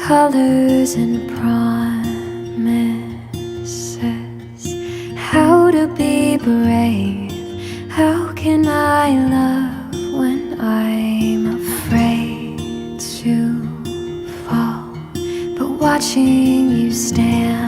colors and promises. How to be brave? How can I love when I'm afraid to fall? But watching you stand